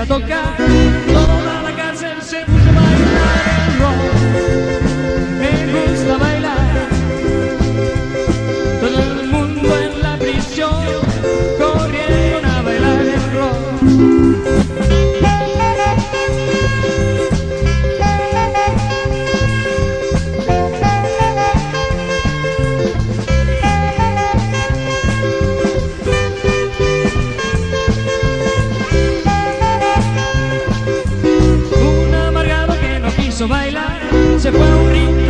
a tocar, toda la cárcel se puso a bailar el rock. Me gusta bailar, todo el mundo en la prisión corrieron a bailar el rock. Bailar, se fue a un ring